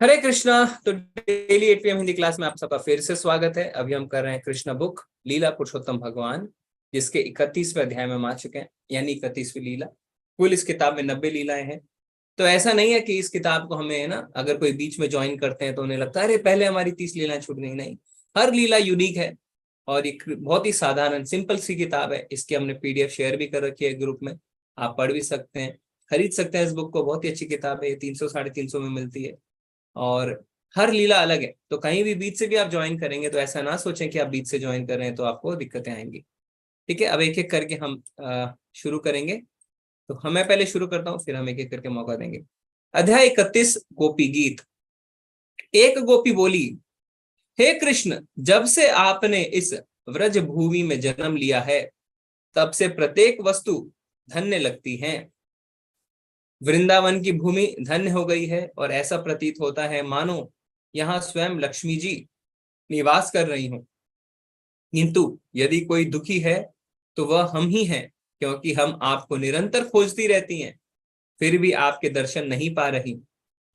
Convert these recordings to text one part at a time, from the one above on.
हरे कृष्णा। तो daily 8 PM Hindi class में आप सबका फिर से स्वागत है। अभी हम कर रहे हैं कृष्ण बुक लीला पुरुषोत्तम भगवान, जिसके 31वें अध्याय में हम आ चुके हैं, यानी 31वीं लीला। कुल इस किताब में 90 लीलाएं हैं। तो ऐसा नहीं है कि इस किताब को हमें ना अगर कोई बीच में ज्वाइन करते हैं तो उन्हें लगता है अरे पहले हमारी 30 लीलाएं छूट गई। नहीं, हर लीला यूनिक है और एक बहुत ही साधारण सिंपल सी किताब है। इसकी हमने PDF शेयर भी कर रखी है ग्रुप में, आप पढ़ भी सकते हैं, खरीद सकते हैं इस बुक को। बहुत ही अच्छी किताब है, ये 300 350 में मिलती है और हर लीला अलग है। तो कहीं भी बीच से भी आप ज्वाइन करेंगे तो ऐसा ना सोचें कि आप बीच से ज्वाइन कर रहे हैं तो आपको दिक्कतें आएंगी। ठीक है, अब एक एक करके हम शुरू करेंगे। तो मैं पहले शुरू करता हूँ, फिर हम एक एक करके मौका देंगे। अध्याय 31, गोपी गीत। एक गोपी बोली, हे कृष्ण, जब से आपने इस व्रज भूमि में जन्म लिया है तब से प्रत्येक वस्तु धन्य लगती है। वृंदावन की भूमि धन्य हो गई है और ऐसा प्रतीत होता है मानो यहाँ स्वयं लक्ष्मी जी निवास कर रही हूं। किंतु यदि कोई दुखी है तो वह हम ही हैं, क्योंकि हम आपको निरंतर खोजती रहती हैं, फिर भी आपके दर्शन नहीं पा रही।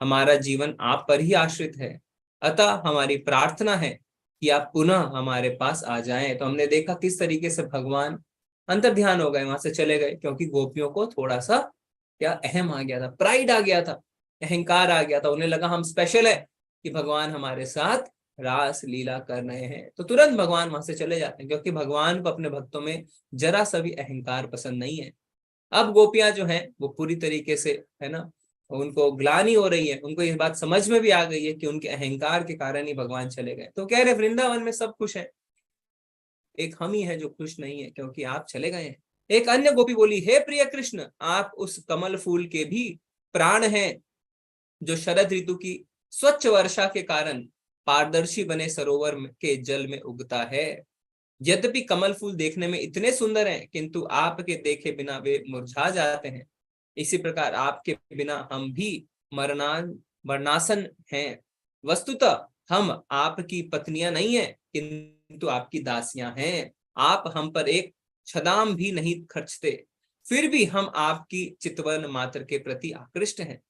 हमारा जीवन आप पर ही आश्रित है, अतः हमारी प्रार्थना है कि आप पुनः हमारे पास आ जाएं। तो हमने देखा किस तरीके से भगवान अंतर ध्यान हो गए, वहां से चले गए, क्योंकि गोपियों को थोड़ा सा क्या अहम आ गया था, प्राइड आ गया था, अहंकार आ गया था। उन्हें लगा हम स्पेशल है कि भगवान हमारे साथ रास लीला कर रहे हैं। तो तुरंत भगवान वहां से चले जाते हैं, क्योंकि भगवान को अपने भक्तों में जरा सा भी अहंकार पसंद नहीं है। अब गोपियां जो हैं वो पूरी तरीके से, है ना, उनको ग्लानि हो रही है, उनको ये बात समझ में भी आ गई है कि उनके अहंकार के कारण ही भगवान चले गए। तो कह रहे वृंदावन में सब खुश है, एक हम ही है जो खुश नहीं है, क्योंकि आप चले गए हैं। एक अन्य गोपी बोली, हे प्रिय कृष्ण, आप उस कमल फूल के भी प्राण हैं जो शरद ऋतु की स्वच्छ वर्षा के कारण पारदर्शी बने सरोवर के जल में उगता है। यद्यपि कमल फूल देखने में इतने सुंदर हैं, किंतु आपके देखे बिना वे मुरझा जाते हैं। इसी प्रकार आपके बिना हम भी मरणासन हैं। वस्तुतः हम आपकी पत्नियां नहीं हैं, किंतु आपकी दासियां हैं। आप हम पर एक छदाम भी नहीं खर्चते, फिर भी हम आपकी चितवन मात्र के प्रति आकृष्ट हैं।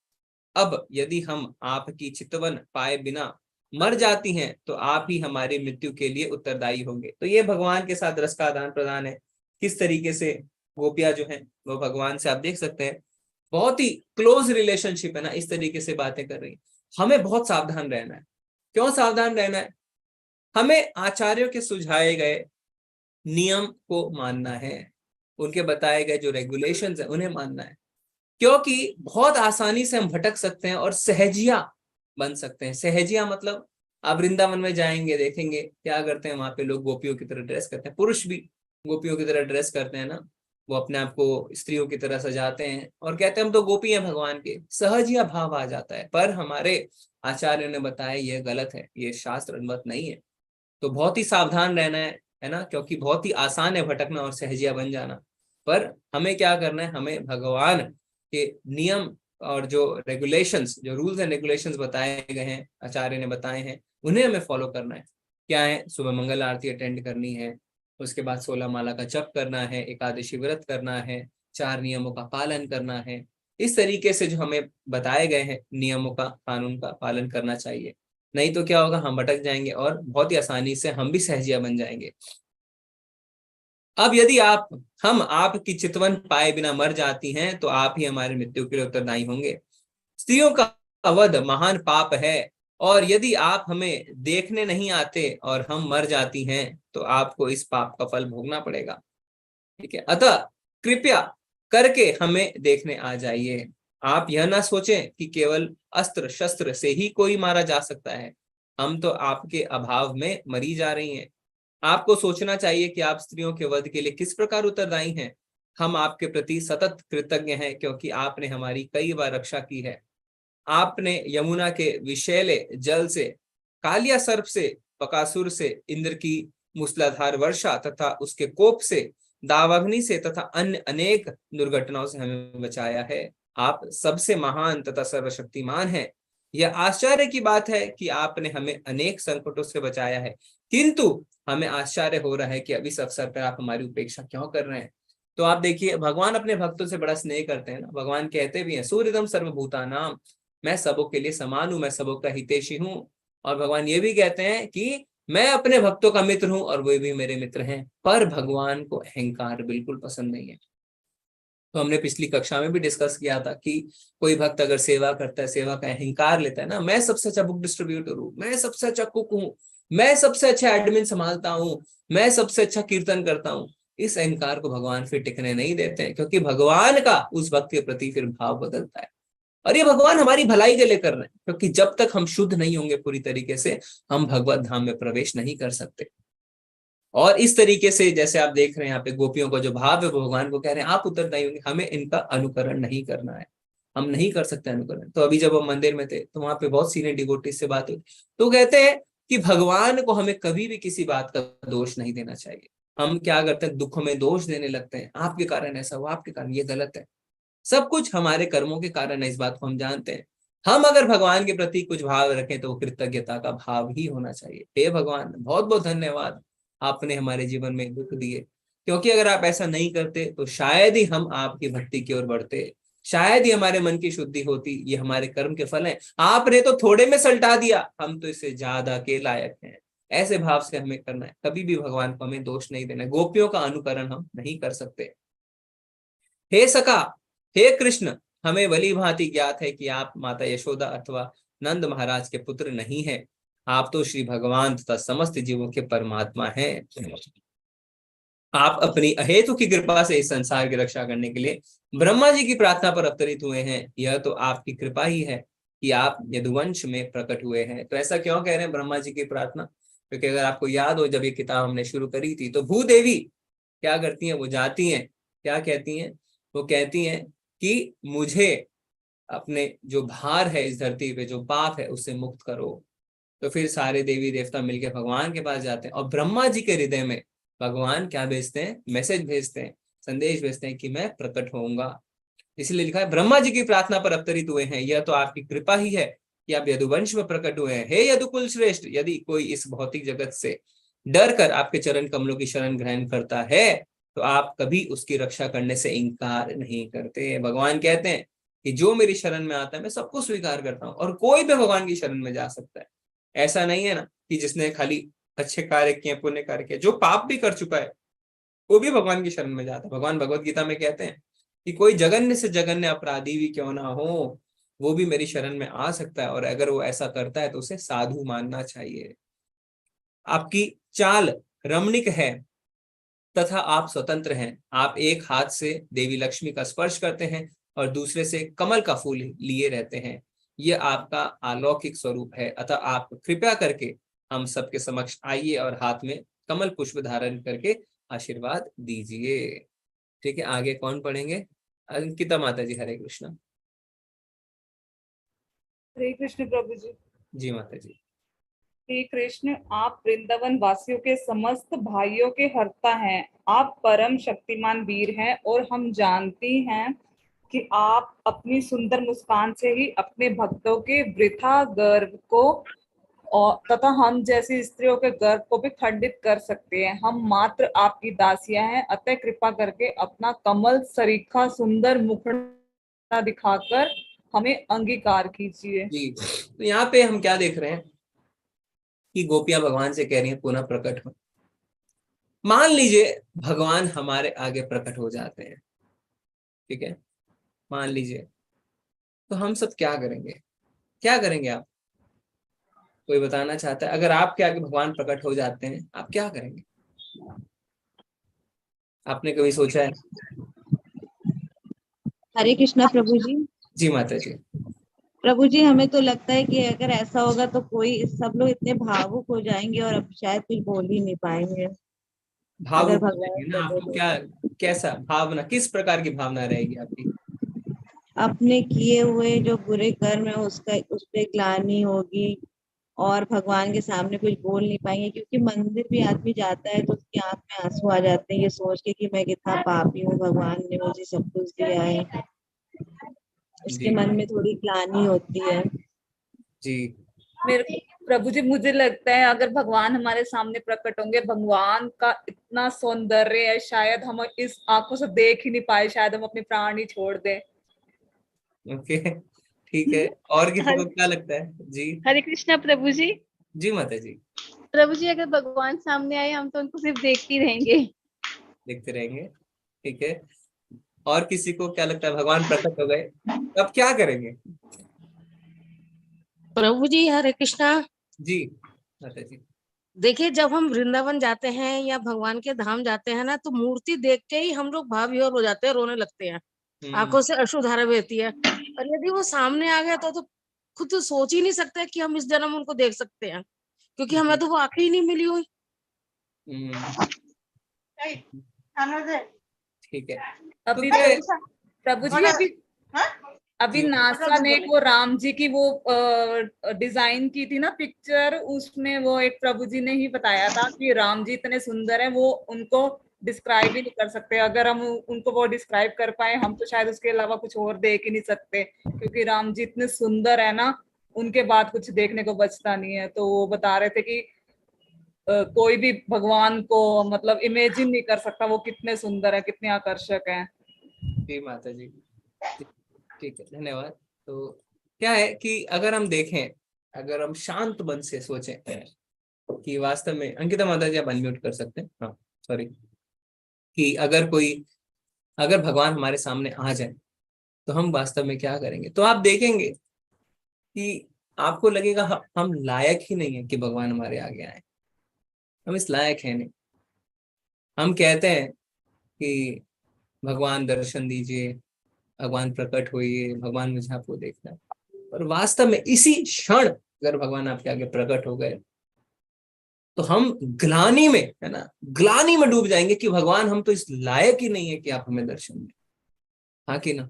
अब यदि हम आपकी चितवन पाए बिना मर जाती हैं तो आप ही हमारी मृत्यु के लिए उत्तरदायी होंगे। तो ये भगवान के साथ रस का आदान प्रदान है, किस तरीके से गोपियां जो हैं वो भगवान से, आप देख सकते हैं, बहुत ही क्लोज रिलेशनशिप है ना, इस तरीके से बातें कर रही हैं। हमें बहुत सावधान रहना है। क्यों सावधान रहना है? हमें आचार्यों के सुझाए गए नियम को मानना है, उनके बताए गए जो रेगुलेशंस है उन्हें मानना है, क्योंकि बहुत आसानी से हम भटक सकते हैं और सहजिया बन सकते हैं। सहजिया मतलब आप वृंदावन में जाएंगे, देखेंगे क्या करते हैं, वहां पे लोग गोपियों की तरह ड्रेस करते हैं, पुरुष भी गोपियों की तरह ड्रेस करते हैं ना, वो अपने आप को स्त्रियों की तरह सजाते हैं और कहते हैं हम तो गोपी हैं भगवान के। सहजिया भाव आ जाता है, पर हमारे आचार्यों ने बताया ये गलत है, ये शास्त्र अनुमत नहीं है। तो बहुत ही सावधान रहना है ना, क्योंकि बहुत ही आसान है भटकना और सहजिया बन जाना। पर हमें क्या करना है, हमें भगवान के नियम और जो रेगुलेशंस, जो रूल्स एंड रेगुलेशंस बताए गए हैं, आचार्य ने बताए हैं, उन्हें हमें फॉलो करना है। क्या है? सुबह मंगल आरती अटेंड करनी है, उसके बाद 16 माला का जप करना है, एकादशी व्रत करना है, 4 नियमों का पालन करना है। इस तरीके से जो हमें बताए गए हैं नियमों का, कानून का पालन करना चाहिए। नहीं तो क्या होगा, हम भटक जाएंगे और बहुत ही आसानी से हम भी सहजिया बन जाएंगे। अब यदि हम आपकी चितवन पाए बिना मर जाती हैं तो आप ही हमारी मृत्यु के लिए उत्तरदायी होंगे। स्त्रियों का वध महान पाप है, और यदि आप हमें देखने नहीं आते और हम मर जाती हैं तो आपको इस पाप का फल भोगना पड़ेगा। ठीक है, अतः कृपया करके हमें देखने आ जाइए। आप यह ना सोचें कि केवल अस्त्र शस्त्र से ही कोई मारा जा सकता है, हम तो आपके अभाव में मरी जा रही हैं। आपको सोचना चाहिए कि आप स्त्रियों के वध के लिए किस प्रकार उत्तरदायी हैं। हम आपके प्रति सतत कृतज्ञ हैं, क्योंकि आपने हमारी कई बार रक्षा की है। आपने यमुना के विषैले जल से, कालिया सर्प से, बकासुर से, इंद्र की मूसलाधार वर्षा तथा उसके कोप से, दावाग्नि से तथा अन्य अनेक दुर्घटनाओं से हमें बचाया है। आप सबसे महान तथा सर्वशक्तिमान हैं। यह आश्चर्य की बात है कि आपने हमें अनेक संकटों से बचाया है, किंतु हमें आश्चर्य हो रहा है कि अब इस अवसर पर आप हमारी उपेक्षा क्यों कर रहे हैं। तो आप देखिए, भगवान अपने भक्तों से बड़ा स्नेह करते हैं ना। भगवान कहते भी हैं, सूर्यदम सर्वभूतानाम, मैं सबों के लिए समान हूं, मैं सबों का हितैषी हूं। और भगवान ये भी कहते हैं कि मैं अपने भक्तों का मित्र हूं और वो भी मेरे मित्र हैं। पर भगवान को अहंकार बिल्कुल पसंद नहीं है। तो हमने पिछली कक्षा में भी डिस्कस किया था कि कोई भक्त अगर सेवा करता है, सेवा का अहंकार लेता है ना, मैं सबसे अच्छा बुक डिस्ट्रीब्यूटर हूँ, मैं सबसे अच्छा कुक हूँ, मैं सबसे अच्छा एडमिन संभालता हूँ, मैं सबसे अच्छा कीर्तन करता हूँ, इस अहंकार को भगवान फिर टिकने नहीं देते हैं, क्योंकि भगवान का उस भक्त के प्रति फिर भाव बदलता है। और ये भगवान हमारी भलाई के लिए कर रहे हैं, क्योंकि जब तक हम शुद्ध नहीं होंगे पूरी तरीके से, हम भगवत धाम में प्रवेश नहीं कर सकते। और इस तरीके से जैसे आप देख रहे हैं यहाँ पे गोपियों का जो भाव है, वो भगवान को कह रहे हैं आप उत्तरदायी होंगे, हमें इनका अनुकरण नहीं करना है, हम नहीं कर सकते अनुकरण। तो अभी जब हम मंदिर में थे तो वहां पे बहुत सीनियर डिवोटीज से बात हुई, तो कहते हैं कि भगवान को हमें कभी भी किसी बात का दोष नहीं देना चाहिए। हम क्या करते हैं, दुखों में दोष देने लगते हैं, आपके कारण ऐसा हुआ, आपके कारण, ये गलत है। सब कुछ हमारे कर्मों के कारण है, इस बात को हम जानते हैं। हम अगर भगवान के प्रति कुछ भाव रखें तो वो कृतज्ञता का भाव ही होना चाहिए। हे भगवान, बहुत बहुत धन्यवाद, आपने हमारे जीवन में दुख दिए, क्योंकि अगर आप ऐसा नहीं करते तो शायद ही हम आपकी भक्ति की ओर बढ़ते, शायद ही हमारे मन की शुद्धि होती। ये हमारे कर्म के फल हैं, आपने तो थोड़े में सल्टा दिया, हम तो इससे ज्यादा के लायक हैं। ऐसे भाव से हमें करना है, कभी भी भगवान को हमें दोष नहीं देना है। गोपियों का अनुकरण हम नहीं कर सकते। हे सखा, हे कृष्ण, हमें भली भांति ज्ञात है कि आप माता यशोदा अथवा नंद महाराज के पुत्र नहीं हैं, आप तो श्री भगवान तथा समस्त जीवों के परमात्मा हैं। आप अपनी अहेतु की कृपा से इस संसार की रक्षा करने के लिए ब्रह्मा जी की प्रार्थना पर अवतरित हुए हैं। यह तो आपकी कृपा ही है कि आप यदुवंश में प्रकट हुए हैं। तो ऐसा क्यों कह रहे हैं ब्रह्मा जी की प्रार्थना? क्योंकि अगर आपको याद हो, जब ये किताब हमने शुरू करी थी तो भूदेवी क्या करती हैं, वो जाती हैं, क्या कहती हैं, वो कहती हैं कि मुझे अपने जो भार है इस धरती पे, जो पाप है, उससे मुक्त करो। तो फिर सारे देवी देवता मिलकर भगवान के पास जाते हैं और ब्रह्मा जी के हृदय में भगवान क्या भेजते हैं, मैसेज भेजते हैं, संदेश भेजते हैं कि मैं प्रकट होऊंगा। इसलिए लिखा है ब्रह्मा जी की प्रार्थना पर अवतरित हुए हैं, यह तो आपकी कृपा ही है कि आप यदुवंश में प्रकट हुए हैं। हे यदुकुल श्रेष्ठ, यदि कोई इस भौतिक जगत से डर कर आपके चरण कमलों की शरण ग्रहण करता है तो आप कभी उसकी रक्षा करने से इनकार नहीं करते। भगवान कहते हैं कि जो मेरी शरण में आता है मैं सबको स्वीकार करता हूँ, और कोई भी भगवान की शरण में जा सकता है। ऐसा नहीं है ना कि जिसने खाली अच्छे कार्य किए, पुण्य कार्य किए, जो पाप भी कर चुका है वो भी भगवान की शरण में जाता है। भगवान भगवत गीता में कहते हैं कि कोई जघन्य से जघन्य अपराधी भी क्यों ना हो, वो भी मेरी शरण में आ सकता है, और अगर वो ऐसा करता है तो उसे साधु मानना चाहिए। आपकी चाल रमणीक है तथा आप स्वतंत्र हैं। आप एक हाथ से देवी लक्ष्मी का स्पर्श करते हैं और दूसरे से कमल का फूल लिए रहते हैं। यह आपका अलौकिक स्वरूप है, अतः आप कृपया करके हम सबके समक्ष आइए और हाथ में कमल पुष्प धारण करके आशीर्वाद दीजिए। ठीक है, आगे कौन पढ़ेंगे? अंकिता माता जी, हरे कृष्णा। हरे कृष्ण प्रभु जी। जी माता जी। हे कृष्ण, आप वृंदावन वासियों के समस्त भाइयों के हर्ता हैं। आप परम शक्तिमान वीर हैं और हम जानती हैं कि आप अपनी सुंदर मुस्कान से ही अपने भक्तों के वृथा गर्व को और तथा हम जैसी स्त्रियों के गर्व को भी खंडित कर सकते हैं। हम मात्र आपकी दासियां हैं, अतः कृपा करके अपना कमल सरीखा सुंदर मुखड़ा दिखाकर हमें अंगीकार कीजिए। जी, तो यहाँ पे हम क्या देख रहे हैं कि गोपियां भगवान से कह रही हैं पुनः प्रकट हो। मान लीजिए भगवान हमारे आगे प्रकट हो जाते हैं, ठीक है, मान लीजिए, तो हम सब क्या करेंगे? क्या करेंगे आप? कोई बताना चाहता है? अगर आपके आगे भगवान प्रकट हो जाते हैं आप क्या करेंगे? आपने कभी सोचा है? हरे कृष्णा प्रभु जी। जी माता जी। प्रभु जी, हमें तो लगता है कि अगर ऐसा होगा तो कोई सब लोग इतने भावुक हो जाएंगे और अब शायद कुछ बोल ही नहीं पाएंगे अगर भावुक हो भगवान जाएंगे ना? प्रकट आपको हो क्या, तो। कैसा भावना, किस प्रकार की भावना रहेगी आपकी? अपने किए हुए जो बुरे कर्म है उसका उस पर ग्लानि होगी और भगवान के सामने कुछ बोल नहीं पाएंगे, क्योंकि मंदिर भी आदमी जाता है तो उसकी आंख में आंसू आ जाते हैं ये सोच के कि मैं कितना पापी हूँ, भगवान ने मुझे सब कुछ दिया है। उसके जी मन में थोड़ी ग्लानि होती है। जी। मेरे प्रभु जी, मुझे लगता है अगर भगवान हमारे सामने प्रकट होंगे, भगवान का इतना सौंदर्य है, शायद हम इस आंखों से देख ही नहीं पाए, शायद हम अपने प्राण ही छोड़ दें। ओके, ठीक है, और किसी को हरे क्या लगता है? जी हरे कृष्णा प्रभु जी। जी माता जी, प्रभु जी, अगर भगवान सामने आए हम तो उनको सिर्फ देखते ही रहेंगे। देखते रहेंगे। ठीक है, और किसी को क्या लगता है? भगवान प्रकट हो गए, अब क्या करेंगे? प्रभु जी हरे कृष्णा। जी माता जी। देखिए, जब हम वृंदावन जाते हैं या भगवान के धाम जाते हैं ना, तो मूर्ति देख के ही हम लोग भाव विभोर हो जाते हैं, रोने लगते हैं, आंखों से अश्रुधारा बहती है। और यदि वो सामने आ गया तो खुद तो सोच ही नहीं सकते कि हम इस जन्म उनको देख सकते हैं, क्योंकि हमें तो वो आंखें ही नहीं मिली हुई। हम्म, ठीक है। तो अभी क्या है? प्रभु जी, अभी जी नासा ने वो राम जी की वो डिजाइन की थी ना पिक्चर, उसमें वो एक प्रभु जी ने ही बताया था कि राम जी इतने सुंदर है, वो उनको डिस्क्राइब ही नहीं कर सकते। अगर हम उनको वो डिस्क्राइब कर पाए, हम तो शायद उसके अलावा कुछ और देख ही नहीं सकते, क्योंकि राम जी इतने सुंदर है ना, उनके बाद कुछ देखने को बचता नहीं है। तो वो बता रहे थे कि कोई भी भगवान को मतलब इमेजिन नहीं कर सकता, वो कितने सुंदर है, कितने आकर्षक हैं। जी माता जी, ठीक है, धन्यवाद। तो क्या है कि अगर हम देखें, अगर हम शांत मन से सोचें कि वास्तव में, अंकिता माता जी आप अनम्यूट कर सकते हैं, हाँ सॉरी, कि अगर भगवान हमारे सामने आ जाए तो हम वास्तव में क्या करेंगे? तो आप देखेंगे कि आपको लगेगा हम लायक ही नहीं है कि भगवान हमारे आगे आए, हम इस लायक है नहीं। हम कहते हैं कि भगवान दर्शन दीजिए, भगवान प्रकट होइए, भगवान मुझे आपको देखना है। और वास्तव में इसी क्षण अगर भगवान आपके आगे प्रकट हो गए तो हम ग्लानि में, है ना, ग्लानि में डूब जाएंगे कि भगवान हम तो इस लायक ही नहीं है कि आप हमें दर्शन दें। हाँ कि ना?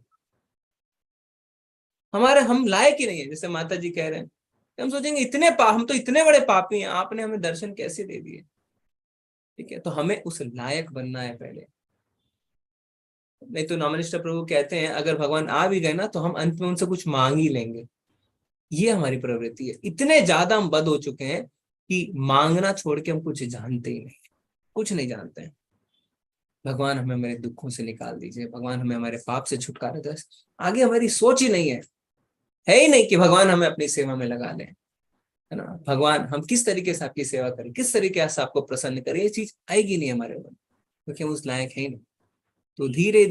हम लायक ही नहीं है, जैसे माता जी कह रहे हैं। हम सोचेंगे हम तो इतने बड़े पापी हैं, आपने हमें दर्शन कैसे दे दिए? ठीक है, तो हमें उस लायक बनना है पहले। नहीं तो नॉमिनिस्टर प्रभु कहते हैं अगर भगवान आ भी गए ना तो हम अंत में उनसे कुछ मांग ही लेंगे। ये हमारी प्रवृत्ति है, इतने ज्यादा हम बद हो चुके हैं कि मांगना छोड़ के हम कुछ जानते ही नहीं, कुछ नहीं जानते हैं। भगवान हमें हमारे दुखों से निकाल दीजिए, भगवान हमें हमारे पाप से छुटकारा दे। आगे हमारी सोच ही नहीं है ही नहीं कि भगवान हमें अपनी सेवा में लगा लें, है ना। भगवान हम किस तरीके से आपकी सेवा करें, किस तरीके से आपको प्रसन्न करें, ये चीज आएगी नहीं हमारे मन, क्योंकि हम उस लायक है ही नहीं। तो धीरे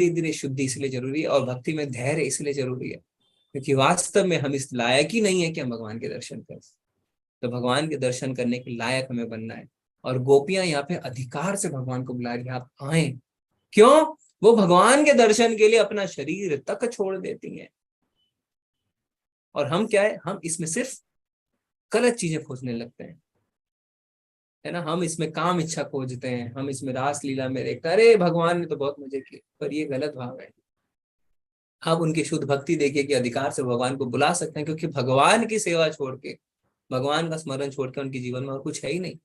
धीरे शुद्धि इसलिए जरूरी है, और भक्ति में धैर्य इसलिए जरूरी है, क्योंकि वास्तव में हम इस लायक ही नहीं है कि हम भगवान के दर्शन करें। तो भगवान के दर्शन करने के लायक हमें बनना है। और गोपियां यहाँ पे अधिकार से भगवान को बुला रही है, आप आए। क्यों? वो भगवान के दर्शन के लिए अपना शरीर तक छोड़ देती हैं। और हम क्या है, हम इसमें सिर्फ गलत चीजें खोजने लगते हैं, है ना। हम इसमें काम इच्छा खोजते हैं, हम इसमें रास लीला में देखते हैं अरे भगवान ने तो बहुत मजे किए, पर ये गलत भाव है। आप उनकी शुद्ध भक्ति देखिए कि अधिकार से भगवान को बुला सकते हैं, क्योंकि भगवान की सेवा छोड़ के, भगवान का स्मरण छोड़ के उनके जीवन में और कुछ है ही नहीं।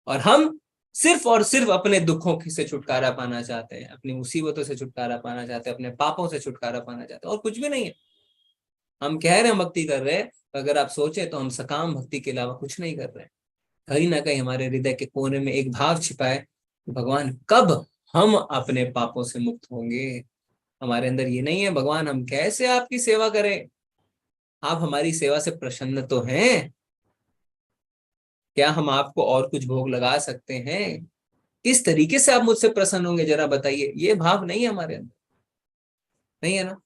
और हम सिर्फ और सिर्फ अपने दुखों से छुटकारा पाना चाहते हैं, अपनी मुसीबतों से छुटकारा पाना चाहते हैं, अपने पापों से छुटकारा पाना चाहते हैं, और कुछ भी नहीं है। हम कह रहे हैं भक्ति कर रहे हैं, अगर आप सोचे तो हम सकाम भक्ति के अलावा कुछ नहीं कर रहे हैं। कहीं ना कहीं हमारे हृदय के कोने में एक भाव छिपा है, भगवान कब हम अपने पापों से मुक्त होंगे। हमारे अंदर ये नहीं है भगवान हम कैसे आपकी सेवा करें, आप हमारी सेवा से प्रसन्न तो हैं, क्या हम आपको और कुछ भोग लगा सकते हैं, किस तरीके से आप मुझसे प्रसन्न होंगे जरा बताइए। ये भाव नहीं है हमारे अंदर, नहीं है ना।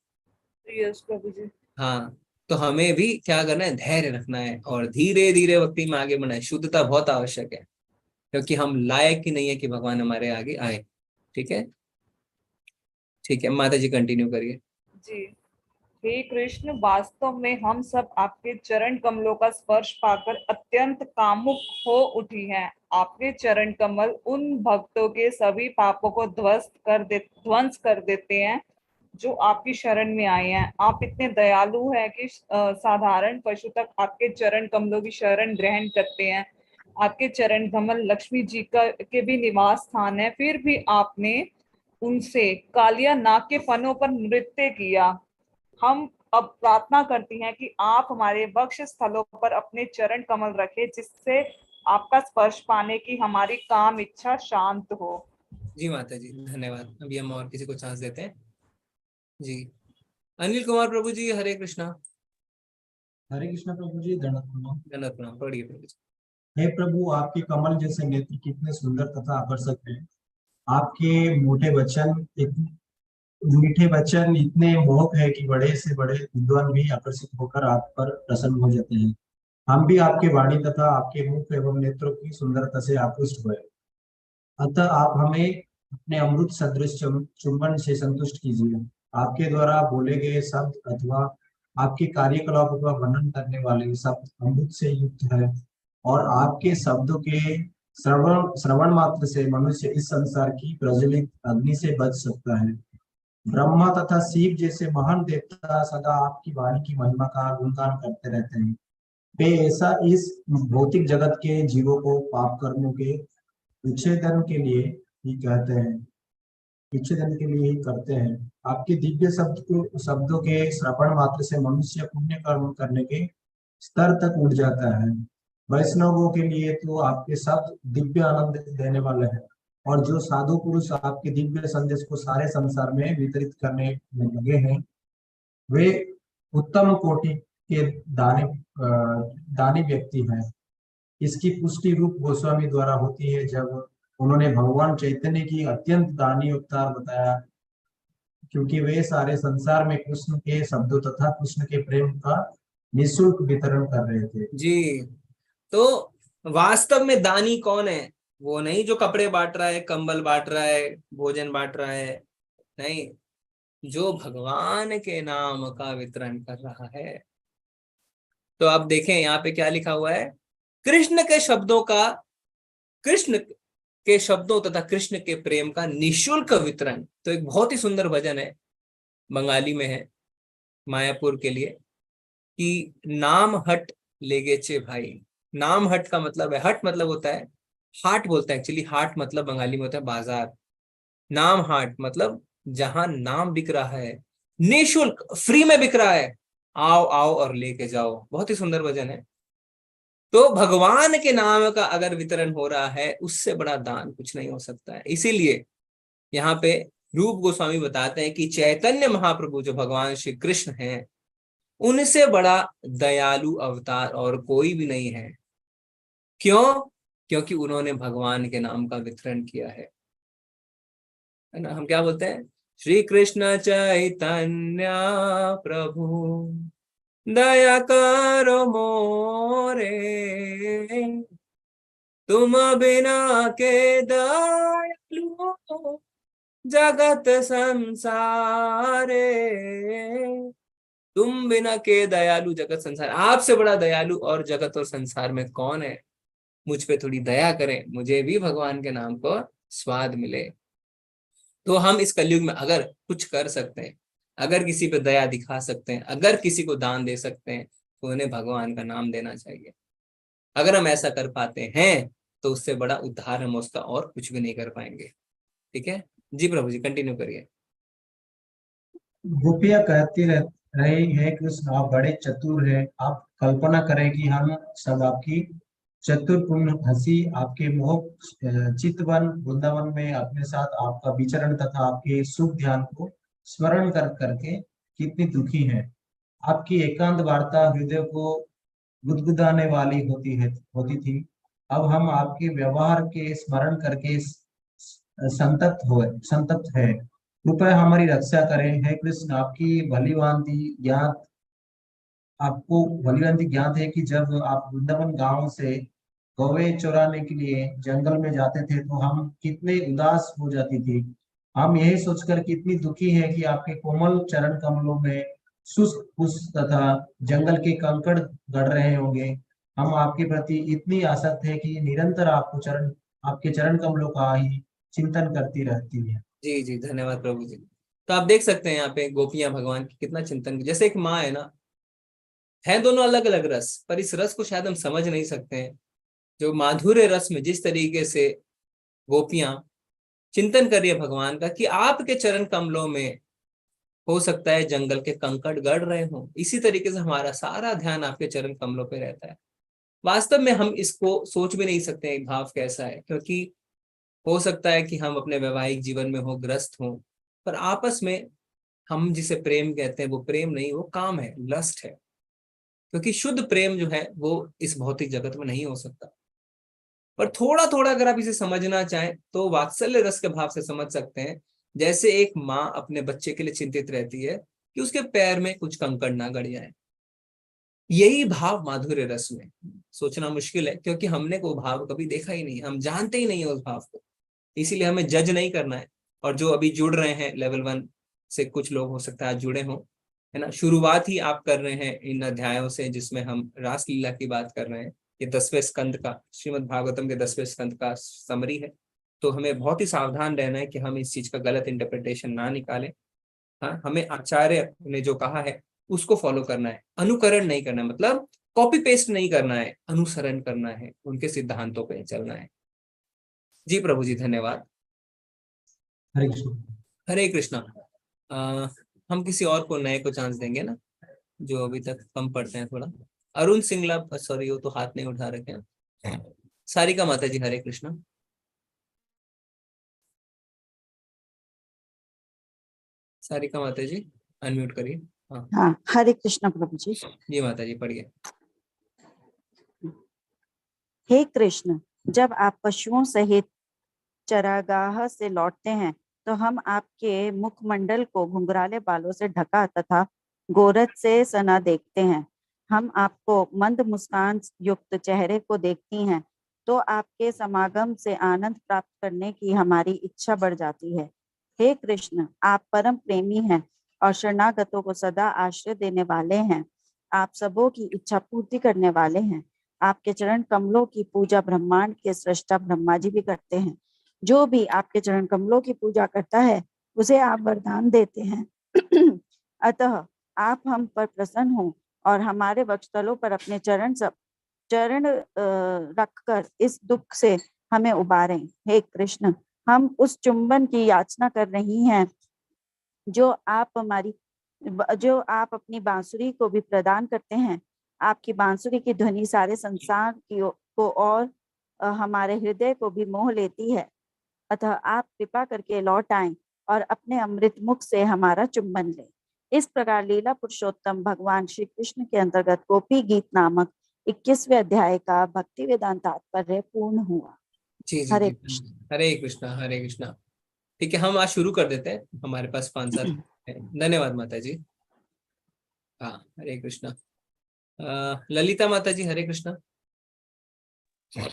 यस प्रभु जी। हाँ, तो हमें भी क्या करना है, धैर्य रखना है और धीरे धीरे भक्ति में आगे बढ़ना है। शुद्धता बहुत आवश्यक है, क्योंकि हम लायक ही नहीं है कि भगवान हमारे आगे आए। ठीक है, ठीक है माता जी कंटिन्यू करिए। जी, हे कृष्ण, वास्तव में हम सब आपके चरण कमलों का स्पर्श पाकर अत्यंत कामुक हो उठी हैं। आपके चरण कमल उन भक्तों के सभी पापों को ध्वंस कर देते हैं जो आपकी शरण में आए हैं। आप इतने दयालु हैं कि साधारण पशु तक आपके चरण कमलों की शरण ग्रहण करते हैं। आपके चरण कमल लक्ष्मी जी का के भी निवास स्थान है, फिर भी आपने उनसे कालिया नाग के फनों पर नृत्य किया। हम अब प्रार्थना करती हैं कि आप हमारे वक्ष स्थलों पर अपने चरण कमल रखें, जिससे आपका स्पर्श पाने की हमारी काम इच्छा शांत हो। जी माता जी धन्यवाद। अभी हम और किसी को चांस देते हैं। जी अनिल कुमार प्रभु जी, हरे कृष्णा। हरे कृष्ण प्रभु जी, दंडवत प्रणाम। दंडवत प्रणाम। पढ़िए प्रभु जी। हे प्रभु, आपके कमल जैसे नेत्र कितने सुंदर तथा आकर्षक हैं। आपके मीठे वचन इतने मोहक है कि बड़े से बड़े विद्वान भी आकर्षित होकर आप पर प्रसन्न हो जाते हैं। हम भी आपके वाणी तथा आपके मुख एवं नेत्रों की सुंदरता से आकृष्ट हुए। अतः आप हमें अपने अमृत सदृश चुंबन से संतुष्ट कीजिए। आपके द्वारा बोले गए शब्द अथवा आपके कार्यकलापों का वर्णन करने वाले शब्द अमृत से युक्त है, और आपके शब्दों के श्रवण मात्र से मनुष्य इस संसार की प्रज्वलित अग्नि से बच सकता है। ब्रह्मा तथा शिव जैसे महान देवता सदा आपकी वाणी की महिमा का गुणगान करते रहते हैं। वे ऐसा इस भौतिक जगत के जीवों को पाप कर्मों के विच्छेदन के लिए ही करते हैं। आपके दिव्य शब्दों के श्रवण मात्र से मनुष्य पुण्य कर्म करने के स्तर तक उठ जाता है। वैष्णवों के लिए तो आपके शब्द दिव्य आनंद देने वाले हैं, और जो साधु पुरुष आपके दिव्य संदेश को सारे संसार में वितरित करने में लगे हैं, वे उत्तम कोटि के दानी व्यक्ति हैं। इसकी पुष्टि रूप गोस्वामी द्वारा होती है, जब उन्होंने भगवान चैतन्य की अत्यंत दानी अवतार बताया, क्योंकि वे सारे संसार में कृष्ण के शब्दों तथा कृष्ण के प्रेम का निःशुल्क वितरण कर रहे थे। जी, तो वास्तव में दानी कौन है? वो नहीं जो कपड़े बांट रहा है, कंबल बांट रहा है, भोजन बांट रहा है, नहीं, जो भगवान के नाम का वितरण कर रहा है। तो आप देखें यहाँ पे क्या लिखा हुआ है, कृष्ण के शब्दों तथा कृष्ण के प्रेम का निःशुल्क वितरण। तो एक बहुत ही सुंदर भजन है, बंगाली में है, मायापुर के लिए, कि नाम हट लेगे चे भाई। नाम हट का मतलब है, हट मतलब होता है हाट, बोलते हैं एक्चुअली। हाट मतलब बंगाली में होता है बाजार। नाम हाट मतलब जहां नाम बिक रहा है, निःशुल्क, फ्री में बिक रहा है, आओ आओ और लेके जाओ। बहुत ही सुंदर भजन है। तो भगवान के नाम का अगर वितरण हो रहा है, उससे बड़ा दान कुछ नहीं हो सकता है। इसीलिए यहाँ पे रूप गोस्वामी बताते हैं कि चैतन्य महाप्रभु जो भगवान श्री कृष्ण हैं, उनसे बड़ा दयालु अवतार और कोई भी नहीं है। क्यों? क्योंकि उन्होंने भगवान के नाम का वितरण किया है ना। हम क्या बोलते हैं, श्री कृष्ण चैतन्य प्रभु दया करो मोरे, तुम बिना के दयालु जगत संसारे। तुम बिना के दयालु जगत संसार, आपसे बड़ा दयालु और जगत और संसार में कौन है? मुझ पे थोड़ी दया करें, मुझे भी भगवान के नाम को स्वाद मिले। तो हम इस कलयुग में अगर कुछ कर सकते हैं, अगर किसी पे दया दिखा सकते हैं, अगर किसी को दान दे सकते हैं, तो उन्हें भगवान का नाम देना चाहिए। अगर हम ऐसा कर पाते हैं तो उससे बड़ा उद्धार हम उसका और कुछ भी नहीं कर पाएंगे। ठीक है जी प्रभु जी, कंटिन्यू करिए। गोपियां कहती रही है, कृष्ण आप बड़े चतुर हैं। आप कल्पना करें कि हम सब आपकी चतुरपूर्ण हंसी, आपके मोह चितवन वृंदावन में अपने साथ आपका विचरण तथा आपके शुभ ध्यान को स्मरण करके कितनी दुखी हैं। आपकी एकांत वार्ता हृदय को गुदगुदाने वाली होती थी। अब हम आपके व्यवहार के स्मरण करके संतप्त है। कृपया हमारी रक्षा करें। हे कृष्ण, आपको भलीभांति ज्ञात है कि जब आप वृंदावन गांव से गौवे चुराने के लिए जंगल में जाते थे, तो हम कितने उदास हो जाती थी। हम यही सोचकर कितनी दुखी है कि आपके कोमल चरण कमलों में शुष्क पुष्प तथा जंगल के कंकड़ गड़ रहे होंगे। हम आपके प्रति इतनी आसक्त है कि निरंतर आपके चरण कमलों का ही चिंतन करती रहती है। जी जी, धन्यवाद प्रभु जी। तो आप देख सकते हैं यहाँ पे गोपियां भगवान की कितना चिंतन, जैसे एक माँ है ना, है दोनों अलग अलग रस, पर इस रस को शायद हम समझ नहीं सकते हैं। जो माधुर्य रस में जिस तरीके से गोपियां चिंतन कर रही है भगवान का, कि आपके चरण कमलों में हो सकता है जंगल के कंकड़ गड़ रहे हों, इसी तरीके से हमारा सारा ध्यान आपके चरण कमलों पे रहता है। वास्तव में हम इसको सोच भी नहीं सकते भाव कैसा है, क्योंकि हो सकता है कि हम अपने वैवाहिक जीवन में हो, ग्रस्त हो, पर आपस में हम जिसे प्रेम कहते हैं वो प्रेम नहीं, वो काम है, लस्ट है। क्योंकि शुद्ध प्रेम जो है वो इस भौतिक जगत में नहीं हो सकता। पर थोड़ा थोड़ा अगर आप इसे समझना चाहें तो वात्सल्य रस के भाव से समझ सकते हैं। जैसे एक माँ अपने बच्चे के लिए चिंतित रहती है कि उसके पैर में कुछ कंकड़ ना गड़ जाए, यही भाव माधुर्य रस में। सोचना मुश्किल है क्योंकि हमने वो भाव कभी देखा ही नहीं, हम जानते ही नहीं है उस भाव को, इसीलिए हमें जज नहीं करना है। और जो अभी जुड़ रहे हैं लेवल 1 से, कुछ लोग हो सकता है आज जुड़े हों, है ना, शुरुआत ही आप कर रहे हैं इन अध्यायों से जिसमें हम रासलीला की बात कर रहे हैं। ये 10वें स्कंद का, श्रीमद् भागवतम के 10वें स्कंद का समरी है। तो हमें बहुत ही सावधान रहना है कि हम इस चीज का गलत इंटरप्रिटेशन ना निकालें। हाँ, हमें आचार्य ने जो कहा है उसको फॉलो करना है, अनुकरण नहीं करना है, मतलब कॉपी पेस्ट नहीं करना है, अनुसरण करना है, उनके सिद्धांतों पे चलना है। जी प्रभु जी, धन्यवाद। हरे कृष्ण। हरे कृष्णा। हम किसी और को नए को चांस देंगे ना, जो अभी तक कम पढ़ते हैं थोड़ा। अरुण सिंगला, सॉरी वो तो हाथ नहीं उठा रखे हैं। सारिका माता जी, हरे कृष्णा। सारिका माता जी अनम्यूट करिए। हाँ हाँ, हरे कृष्ण प्रभु जी। जी माता जी पढ़िए। हे कृष्ण, जब आप पशुओं सहित चरागाह से लौटते हैं तो हम आपके मुखमंडल को घुंघराले बालों से ढका तथा गोरज से सना देखते हैं। हम आपको मंद मुस्कान युक्त चेहरे को देखती हैं तो आपके समागम से आनंद प्राप्त करने की हमारी इच्छा बढ़ जाती है। हे कृष्ण, आप परम प्रेमी हैं और शरणागतों को सदा आश्रय देने वाले हैं। आप सबों की इच्छा पूर्ति करने वाले हैं। आपके चरण कमलों की पूजा ब्रह्मांड के सृष्टा ब्रह्मा जी भी करते हैं। जो भी आपके चरण कमलों की पूजा करता है उसे आप वरदान देते हैं। अतः आप हम पर प्रसन्न हो और हमारे वक्षस्थलों पर अपने चरण रखकर इस दुख से हमें उबारें। हे कृष्ण, हम उस चुंबन की याचना कर रही हैं जो आप अपनी बांसुरी को भी प्रदान करते हैं। आपकी बांसुरी की ध्वनि सारे संसार को और हमारे हृदय को भी मोह लेती है। अतः आप कृपा करके लौट आएं और अपने अमृत मुख से हमारा चुंबन लें। इस प्रकार लीला पुरुषोत्तम भगवान श्री कृष्ण के अंतर्गत गोपी गीत नामक 21वें अध्याय का भक्ति वेदांत तात्पर्य पूर्ण हुआ। जी जी हरे जी, कृष्ण। हरे कृष्णा हरे कृष्णा। ठीक है, हम आज शुरू कर देते हैं, हमारे पास 5-7 है। धन्यवाद माता जी। हाँ हरे कृष्णा। ललिता माता जी, हरे कृष्णा।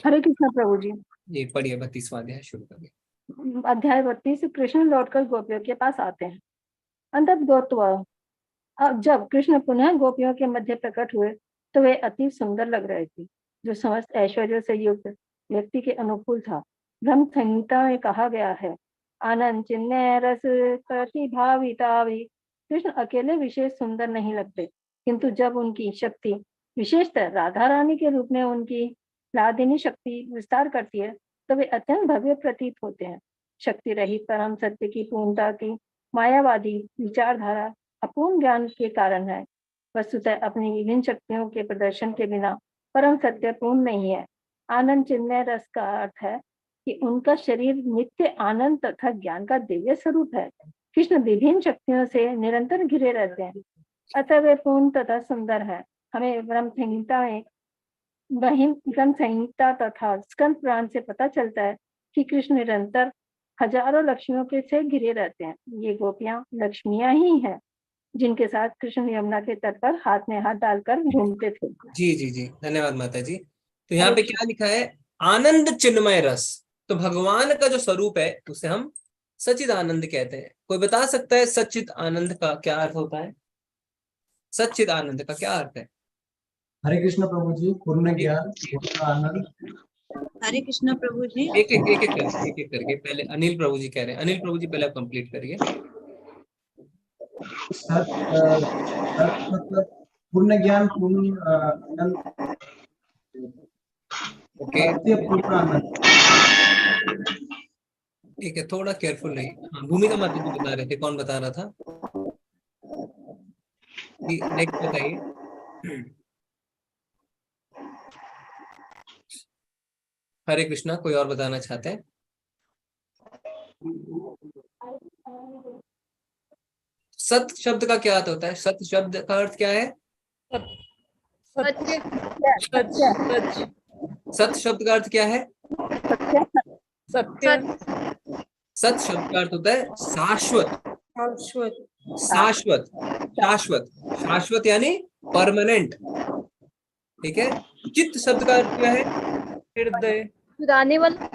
हरे कृष्ण प्रभु जी। ये पढ़िए 32वां अध्याय शुरू करिए। अध्याय 32। कृष्ण लौटकर गोपियों के पास आते हैं। अंतर्गतवा, अब जब कृष्ण पुनः गोपियों के मध्य प्रकट हुए तो वे अति सुंदर लग रहे थे, जो समस्त ऐश्वर्य से युक्त व्यक्ति के अनुकूल था। ब्रह्म संहिता में कहा गया है, आनंद चिन्ह रस प्रतिभाविता भी। कृष्ण अकेले विशेष सुंदर नहीं लगते, किंतु जब उनकी शक्ति विशेषतः राधा रानी के रूप में उनकी लादिनी शक्ति विस्तार करती है तो वे अत्यंत भव्य प्रतीत होते हैं। शक्ति रहित परम सत्य की पूर्णता की मायावादी विचारधारा अपूर्ण ज्ञान के कारण है। वस्तुतः अपनी विभिन्न शक्तियों के प्रदर्शन के बिना परम सत्य पूर्ण नहीं है। आनंद चिन्मय रस का अर्थ है कि उनका शरीर नित्य आनंद तथा ज्ञान का दिव्य स्वरूप है। कृष्ण विभिन्न शक्तियों से निरंतर घिरे रहते हैं, अतः वे पूर्ण तथा सुंदर है। हमें ब्रह्म संहिता तथा स्कंद पुराण से पता चलता है कि कृष्ण निरंतर हजारों लक्ष्मियों के से घिरे रहते हैं। ये गोपियां लक्ष्मियां ही हैं जिनके साथ कृष्ण यमुना के तट पर हाथ में हाथ डालकर घूमते थे। जी जी जी, धन्यवाद माता जी। तो यहाँ पे क्या लिखा है? आनंद चिन्मय रस। तो भगवान का जो स्वरूप है उसे हम सचिद आनंद कहते हैं। कोई बता सकता है सचिद आनंद का क्या अर्थ होता है? सच्चिद आनंद का क्या अर्थ है? हरे कृष्ण प्रभु जी। पूर्ण ज्ञान, पूर्ण आनंद। हरे कृष्ण प्रभु जी। एक एक करके पहले अनिल प्रभु जी कह रहे हैं। अनिल प्रभु जी पहले आप कंप्लीट करिए। सत मतलब पूर्ण ज्ञान, पूर्ण आनंद, ओके सत्य, पूर्ण आनंद। ठीक है, थोड़ा केयरफुल रहिए। हाँ, भूमिका माता जी बता रहे थे, कौन बता रहा था? नेक्स्ट बताइए। हरे कृष्णा, कोई और बताना चाहते हैं? सत शब्द का क्या अर्थ होता है? सत शब्द का अर्थ क्या है? सत्य, सच सच, सत शब्द का अर्थ क्या है? सत्य, सत शब्द का अर्थ होता है शाश्वत, शाश्वत, शाश्वत, शाश्वत यानी परमानेंट। ठीक है। चित्त शब्द का अर्थ क्या है? हृदय, चुराने वाला,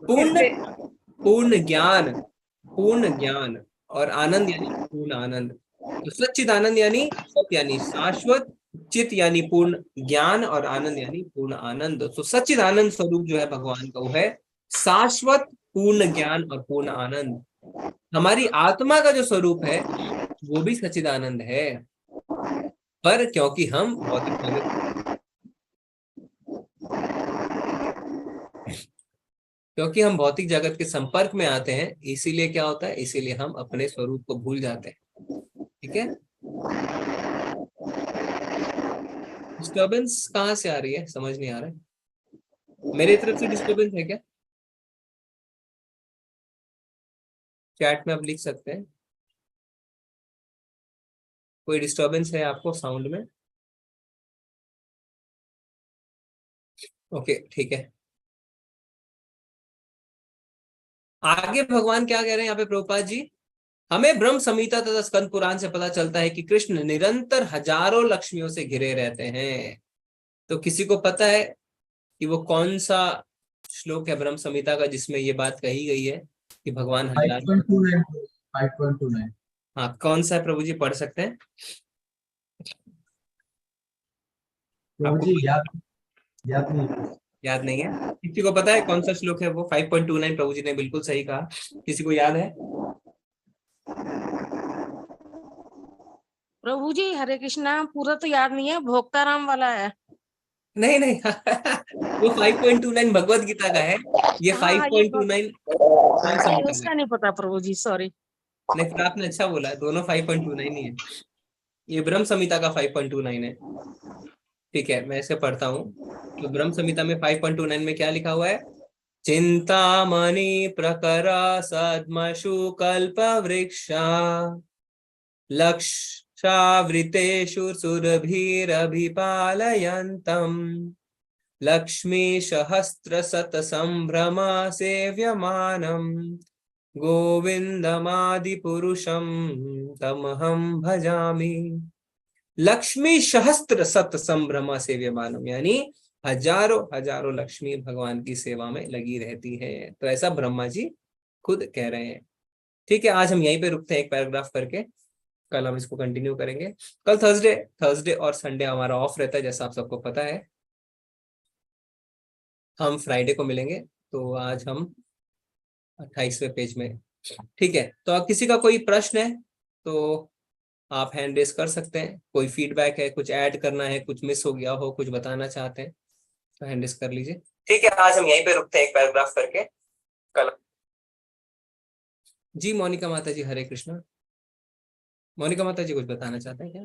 पूर्ण, पूर्ण ज्ञान, पूर्ण ज्ञान, और आनंद यानी पूर्ण आनंद। तो सच्चिद आनंद यानी सत यानी शाश्वत, चित यानी पूर्ण ज्ञान, और आनंद यानी पूर्ण आनंद। तो सच्चिद आनंद स्वरूप जो है भगवान का वो है शाश्वत, पूर्ण ज्ञान और पूर्ण आनंद। हमारी आत्मा का जो स्वरूप है वो भी सच्चिदानंद है, पर क्योंकि हम भौतिक जगत, क्योंकि हम भौतिक जगत के संपर्क में आते हैं, इसीलिए क्या होता है, इसीलिए हम अपने स्वरूप को भूल जाते हैं। ठीक है। डिस्टर्बेंस कहाँ से आ रही है समझ नहीं आ रहा है। मेरी तरफ से डिस्टर्बेंस है क्या? चैट में आप लिख सकते हैं, कोई डिस्टर्बेंस है आपको साउंड में? ओके ठीक है। आगे भगवान क्या कह रहे हैं यहाँ पे प्रभुपाद जी? हमें ब्रह्म संहिता तथा स्कंद पुराण से पता चलता है कि कृष्ण निरंतर हजारों लक्ष्मियों से घिरे रहते हैं। तो किसी को पता है कि वो कौन सा श्लोक है ब्रह्म संहिता का जिसमें ये बात कही गई है कि भगवान हजार? 5.29। हाँ, कौन सा है प्रभु जी, पढ़ सकते हैं? प्रभु जी याद नहीं है। याद नहीं है? किसी को पता है कौन सा श्लोक है वो? 5.29 प्रभु जी ने बिल्कुल सही कहा। किसी को याद है? प्रभु जी हरे कृष्णा, पूरा तो याद नहीं है, भोक्ताराम वाला है। नहीं नहीं वो 5.29 भगवत गीता का है, ये हाँ, ये 5.29 ब्रह्म संहिता का उसका है। नहीं पता प्रभु जी, सॉरी। नहीं, फिर आपने अच्छा बोला, दोनों 5.29 ही है। ये ब्रह्म संहिता का 5.29 है। ठीक है, मैं इसे पढ़ता हूँ। तो ब्रह्म संहिता में 5.29 में क्या लिखा हुआ है? चिंतामणि प्रकरा सद्मशु कल्प वृक्षा लक्षावृतेषु सुरभिरभिपालयन्तम् लक्ष्मी सहस्र शत संभ्रमा सेव्यमानम् गोविंदमादि पुरुषम तमहम भजामि। लक्ष्मी सहस्त्र शत संभ्रमा सेव्यमानम यानी हजारों हजारों लक्ष्मी भगवान की सेवा में लगी रहती है। तो ऐसा ब्रह्मा जी खुद कह रहे हैं। ठीक है, आज हम यहीं पे रुकते हैं एक पैराग्राफ करके, कल हम इसको कंटिन्यू करेंगे। कल थर्सडे और संडे हमारा ऑफ रहता है जैसा आप सबको पता है। हम फ्राइडे को मिलेंगे। तो आज हम 28वें पेज में। ठीक है, तो अब किसी का कोई प्रश्न है तो आप हैंड रेस कर सकते हैं। कोई फीडबैक है, कुछ ऐड करना है, कुछ मिस हो गया हो, कुछ बताना चाहते हैं तो हैंड रेस कर लीजिए। ठीक है, आज हम यहीं पे रुकते हैं एक पैराग्राफ करके, कल। जी मोनिका माता जी, हरे कृष्णा। मोनिका माता जी कुछ बताना चाहते हैं क्या?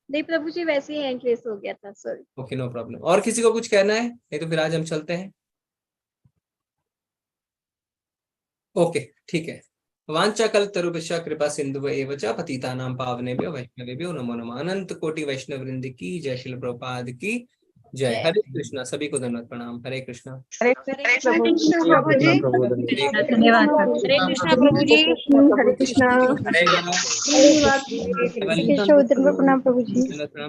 नहीं प्रभु जी, वैसे ही हैंड रेस हो गया था, सॉरी। Okay, no problem. और किसी को कुछ कहना है? नहीं तो फिर आज हम चलते हैं। ओके ठीक है। वाञ्छाकल्पतरुभ्यश्च कृपा सिंधु एव च पतितानां पावनेभ्यो वैष्णवेभ्यो नमो नमः। अनंत कोटि वैष्णव वृंद की जय, श्रील प्रभुपाद की जय। हरे कृष्णा, सभी को धन्यवाद, प्रणाम। हरे कृष्णा। हरे कृष्णा प्रभु जी, धन्यवाद हरे कृष्णा प्रभु जी। हरे कृष्णा। प्रणाम प्रभु जी।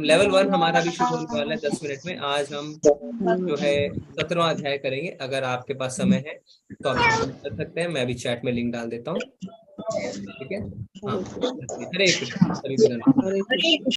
लेवल 1 हमारा भी शुरू होने वाला है 10 मिनट में। आज हम जो है 17वां अध्याय करेंगे। अगर आपके पास समय है तो आप कर सकते हैं, मैं भी चैट में लिंक डाल देता हूँ। ठीक है, हाँ। हरे कृष्ण, सभी को धन्यवाद।